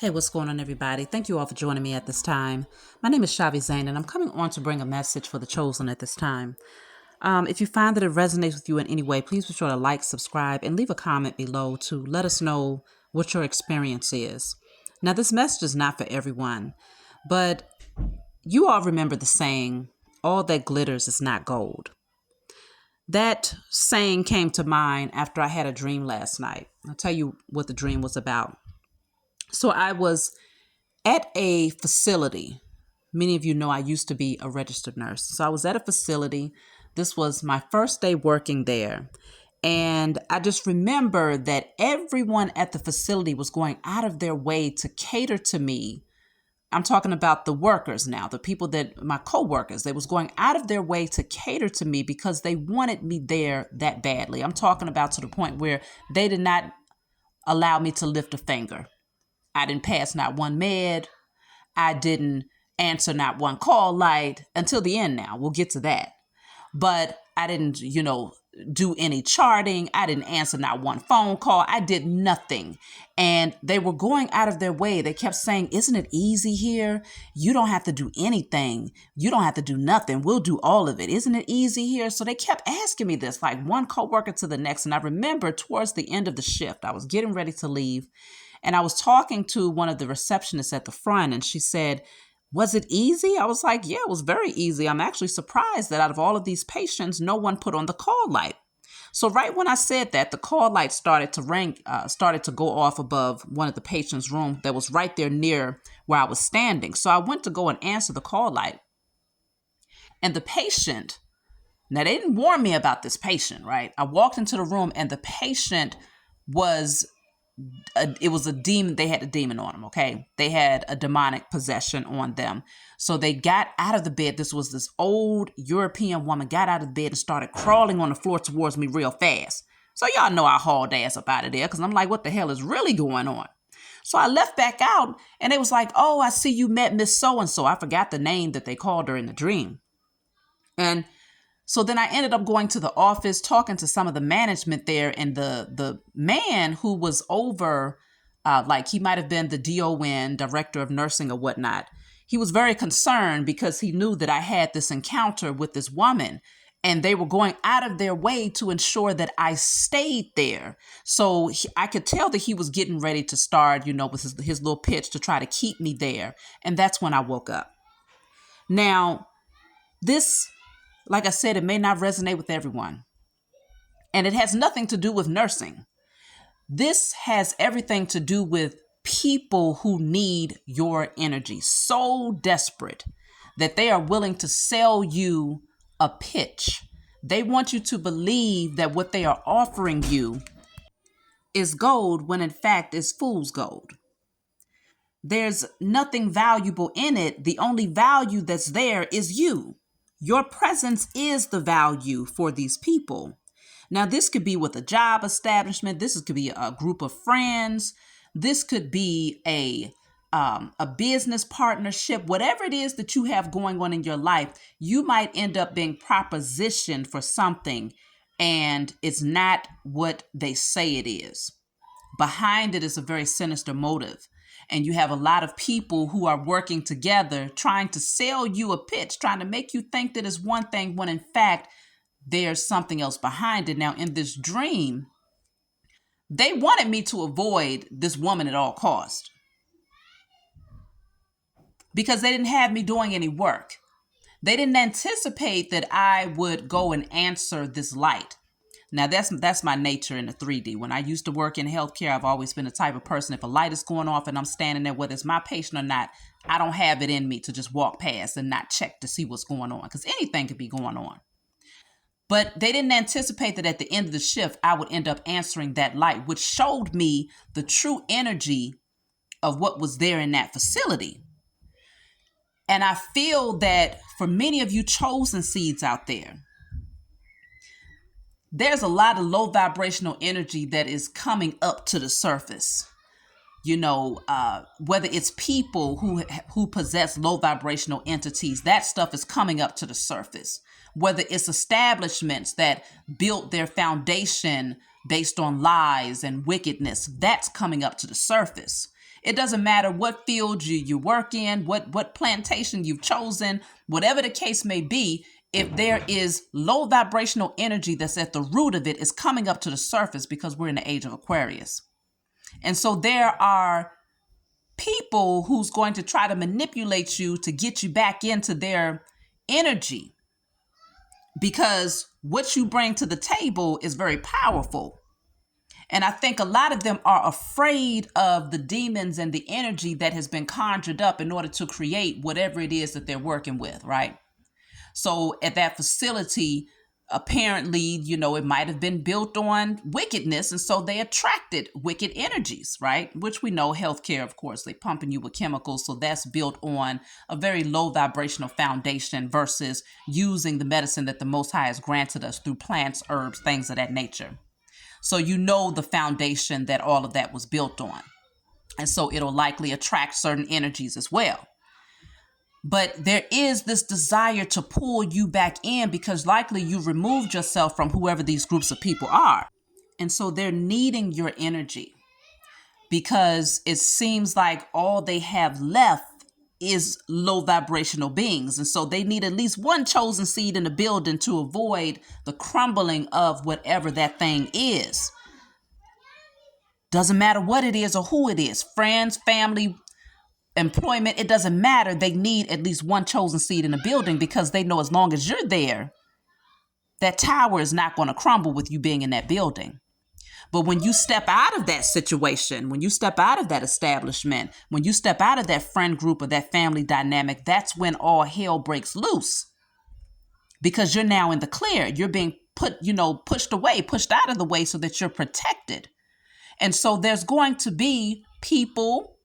Hey, what's going on, everybody? Thank you all for joining me at this time. My name is Shavi Zain, and I'm coming on to bring a message for the chosen at this time. If you find that it resonates with you in any way, please be sure to like, subscribe, and leave a comment below to let us know what your experience is. Now, this message is not for everyone, but you all remember the saying, all that glitters is not gold. That saying came to mind after I had a dream last night. I'll tell you what the dream was about. So I was at a facility. Many of you know I used to be a registered nurse. So I was at a facility. This was my first day working there. And I just remember that everyone at the facility was going out of their way to cater to me. I'm talking about the workers now, the people that my coworkers, they was going out of their way to cater to me because they wanted me there that badly. I'm talking about to the point where they did not allow me to lift a finger. I didn't pass not one med. I didn't answer not one call light until the end now. We'll get to that. But I didn't, do any charting. I didn't answer not one phone call. I did nothing. And they were going out of their way. They kept saying, isn't it easy here? You don't have to do anything. You don't have to do nothing. We'll do all of it. Isn't it easy here? So they kept asking me this, like one coworker to the next. And I remember towards the end of the shift, I was getting ready to leave. And I was talking to one of the receptionists at the front, and she said, was it easy? I was like, yeah, it was very easy. I'm actually surprised that out of all of these patients, no one put on the call light. So right when I said that, the call light started to ring, started to go off above one of the patients' room that was right there near where I was standing. So I went to go and answer the call light. And the patient, now they didn't warn me about this patient, right? I walked into the room and the patient was it was a demon. They had a demon on them. Okay. They had a demonic possession on them. So they got out of the bed. This old European woman got out of the bed and started crawling on the floor towards me real fast. So y'all know I hauled ass up out of there because I'm like, what the hell is really going on? So I left back out and it was like, oh, I see you met Miss So-and-so. I forgot the name that they called her in the dream. And so then I ended up going to the office, talking to some of the management there, and the man who was over, like he might have been the DON, director of nursing or whatnot. He was very concerned because he knew that I had this encounter with this woman, and they were going out of their way to ensure that I stayed there. So I could tell that he was getting ready to start, with his little pitch to try to keep me there. And that's when I woke up. Now, this, like I said, it may not resonate with everyone. And it has nothing to do with nursing. This has everything to do with people who need your energy so desperate that they are willing to sell you a pitch. They want you to believe that what they are offering you is gold when in fact it's fool's gold. There's nothing valuable in it. The only value that's there is you. Your presence is the value for these people. Now, this could be with a job establishment. This could be a group of friends. This could be a business partnership. Whatever it is that you have going on in your life, you might end up being propositioned for something, and it's not what they say it is. Behind it is a very sinister motive. And you have a lot of people who are working together trying to sell you a pitch, trying to make you think that it's one thing when in fact there's something else behind it. Now, in this dream, they wanted me to avoid this woman at all costs because they didn't have me doing any work. They didn't anticipate that I would go and answer this light. Now, that's my nature in the 3D. When I used to work in healthcare, I've always been the type of person, if a light is going off and I'm standing there, whether it's my patient or not, I don't have it in me to just walk past and not check to see what's going on, because anything could be going on. But they didn't anticipate that at the end of the shift, I would end up answering that light, which showed me the true energy of what was there in that facility. And I feel that for many of you chosen seeds out there, there's a lot of low vibrational energy that is coming up to the surface. Whether it's people who possess low vibrational entities, that stuff is coming up to the surface. Whether it's establishments that built their foundation based on lies and wickedness, that's coming up to the surface. It doesn't matter what field you work in, what plantation you've chosen, whatever the case may be. If there is low vibrational energy that's at the root of it, is coming up to the surface because we're in the age of Aquarius. And so there are people who's going to try to manipulate you to get you back into their energy, because what you bring to the table is very powerful. And I think a lot of them are afraid of the demons and the energy that has been conjured up in order to create whatever it is that they're working with, right? So at that facility, apparently, it might have been built on wickedness. And so they attracted wicked energies, right? Which we know healthcare, of course, they pumping you with chemicals. So that's built on a very low vibrational foundation versus using the medicine that the Most High has granted us through plants, herbs, things of that nature. So the foundation that all of that was built on. And so it'll likely attract certain energies as well. But there is this desire to pull you back in because likely you removed yourself from whoever these groups of people are. And so they're needing your energy because it seems like all they have left is low vibrational beings. And so they need at least one chosen seed in the building to avoid the crumbling of whatever that thing is. Doesn't matter what it is or who it is, friends, family, employment, it doesn't matter. They need at least one chosen seed in the building because they know as long as you're there, that tower is not going to crumble with you being in that building. But when you step out of that situation, when you step out of that establishment, when you step out of that friend group or that family dynamic, that's when all hell breaks loose. Because you're now in the clear. You're being pushed away, pushed out of the way so that you're protected. And so there's going to be people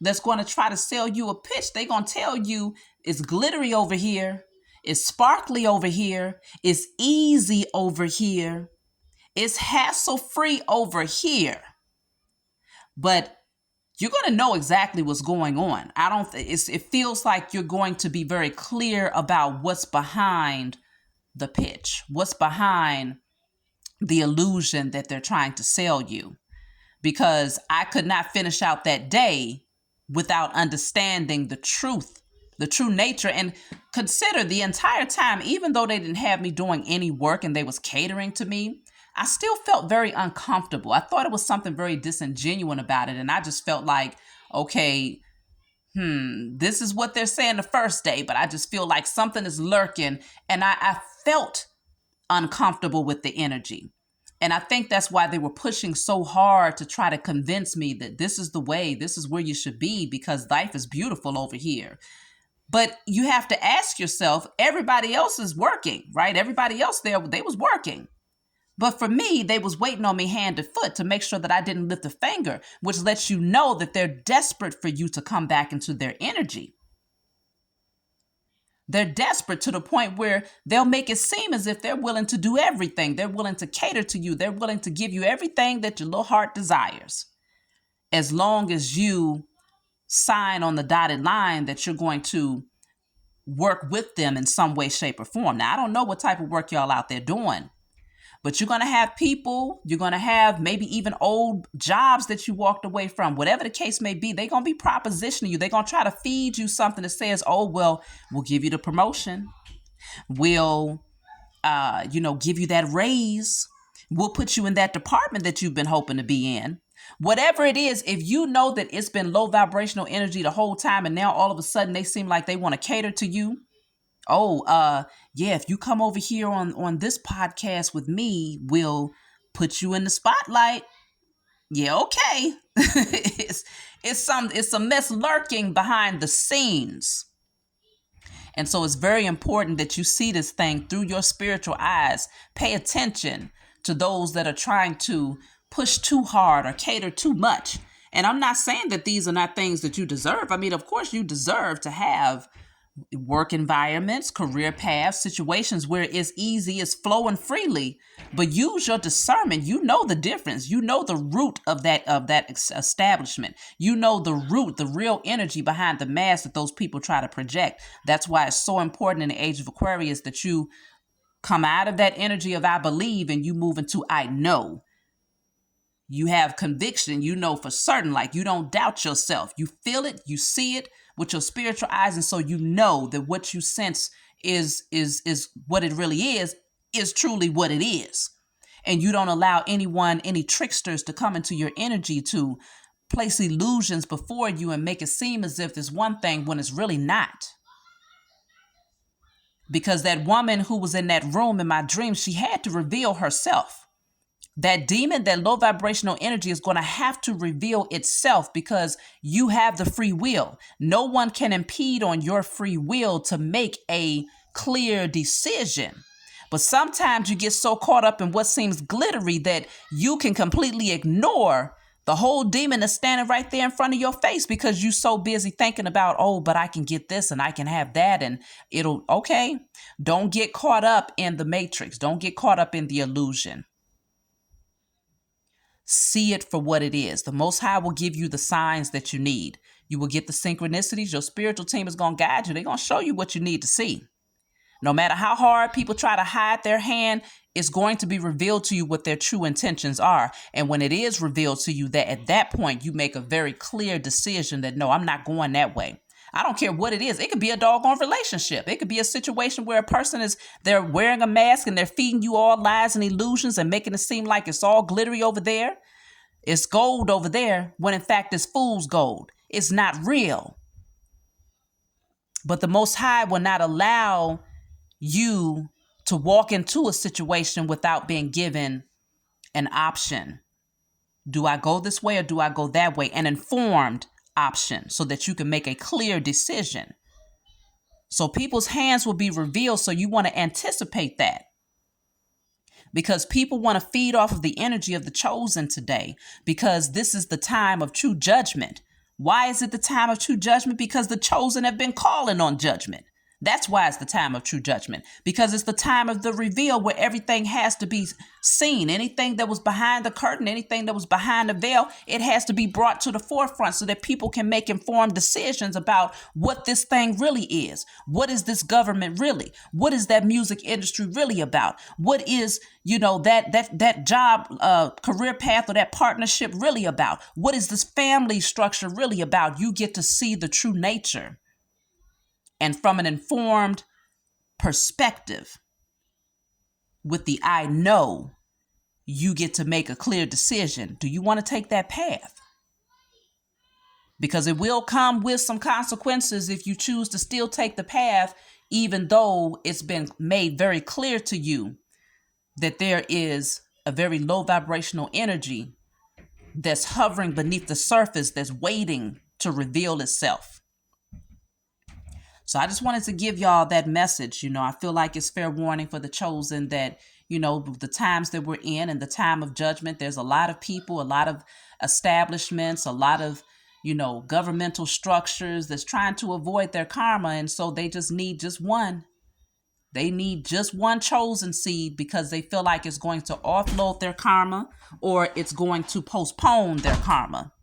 that's going to try to sell you a pitch. They're going to tell you it's glittery over here. It's sparkly over here. It's easy over here. It's hassle-free over here. But you're going to know exactly what's going on. It feels like you're going to be very clear about what's behind the pitch, what's behind the illusion that they're trying to sell you. Because I could not finish out that day without understanding the truth, the true nature. And consider the entire time, even though they didn't have me doing any work and they was catering to me, I still felt very uncomfortable. I thought it was something very disingenuous about it. And I just felt like, okay, this is what they're saying the first day, but I just feel like something is lurking. And I felt uncomfortable with the energy. And I think that's why they were pushing so hard to try to convince me that this is the way, this is where you should be, because life is beautiful over here. But you have to ask yourself, everybody else is working, right? Everybody else there, they was working. But for me, they was waiting on me hand and foot to make sure that I didn't lift a finger, which lets you know that they're desperate for you to come back into their energy. They're desperate to the point where they'll make it seem as if they're willing to do everything. They're willing to cater to you. They're willing to give you everything that your little heart desires, as long as you sign on the dotted line that you're going to work with them in some way, shape, or form. Now, I don't know what type of work y'all out there doing, but you're going to have people, you're going to have maybe even old jobs that you walked away from, whatever the case may be. They're going to be propositioning you. They're going to try to feed you something that says, oh, well, we'll give you the promotion. We'll, give you that raise. We'll put you in that department that you've been hoping to be in. Whatever it is, if you know that it's been low vibrational energy the whole time and now all of a sudden they seem like they want to cater to you. If you come over here on this podcast with me, we'll put you in the spotlight. Yeah, okay. it's some mess lurking behind the scenes. And so it's very important that you see this thing through your spiritual eyes. Pay attention to those that are trying to push too hard or cater too much. And I'm not saying that these are not things that you deserve. I mean, of course, you deserve to have work environments, career paths, situations where it's easy, it's flowing freely, but use your discernment. You know the difference. You know the root of that establishment. You know the root, the real energy behind the mask that those people try to project. That's why it's so important in the age of Aquarius that you come out of that energy of I believe and you move into I know. You have conviction. You know for certain, like you don't doubt yourself. You feel it, you see it with your spiritual eyes, and so you know that what you sense is what it really is truly what it is. And you don't allow anyone, any tricksters to come into your energy to place illusions before you and make it seem as if it's one thing when it's really not. Because that woman who was in that room in my dream, she had to reveal herself. That demon, that low vibrational energy is going to have to reveal itself because you have the free will. No one can impede on your free will to make a clear decision. But sometimes you get so caught up in what seems glittery that you can completely ignore the whole demon that's standing right there in front of your face because you're so busy thinking about, oh, but I can get this and I can have that and it'll, okay. Don't get caught up in the matrix. Don't get caught up in the illusion. See it for what it is. The Most High will give you the signs that you need. You will get the synchronicities. Your spiritual team is going to guide you. They're going to show you what you need to see. No matter how hard people try to hide their hand, it's going to be revealed to you what their true intentions are. And when it is revealed to you, that at that point, you make a very clear decision that, no, I'm not going that way. I don't care what it is. It could be a doggone relationship. It could be a situation where a person they're wearing a mask and they're feeding you all lies and illusions and making it seem like it's all glittery over there. It's gold over there when in fact it's fool's gold. It's not real. But the Most High will not allow you to walk into a situation without being given an option. Do I go this way or do I go that way? An informed option so that you can make a clear decision. So people's hands will be revealed. So you want to anticipate that. Because people want to feed off of the energy of the chosen today, because this is the time of true judgment. Why is it the time of true judgment? Because the chosen have been calling on judgment. That's why it's the time of true judgment, because it's the time of the reveal where everything has to be seen. Anything that was behind the curtain, anything that was behind the veil, it has to be brought to the forefront so that people can make informed decisions about what this thing really is. What is this government really? What is that music industry really about? What is, that job, career path or that partnership really about? What is this family structure really about? You get to see the true nature. And from an informed perspective, with the I know, you get to make a clear decision. Do you want to take that path? Because it will come with some consequences if you choose to still take the path, even though it's been made very clear to you that there is a very low vibrational energy that's hovering beneath the surface, that's waiting to reveal itself. So I just wanted to give y'all that message. I feel like it's fair warning for the chosen that, the times that we're in and the time of judgment, there's a lot of people, a lot of establishments, a lot of, governmental structures that's trying to avoid their karma. And so they just need just one. They need just one chosen seed because they feel like it's going to offload their karma or it's going to postpone their karma.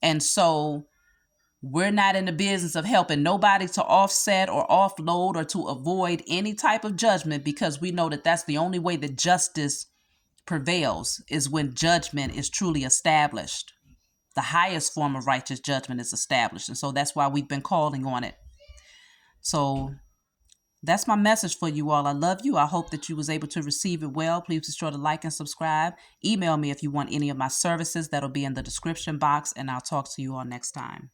And so we're not in the business of helping nobody to offset or offload or to avoid any type of judgment, because we know that that's the only way that justice prevails, is when judgment is truly established. The highest form of righteous judgment is established. And so that's why we've been calling on it. So that's my message for you all. I love you. I hope that you was able to receive it well. Please be sure to like and subscribe. Email me if you want any of my services. That'll be in the description box, and I'll talk to you all next time.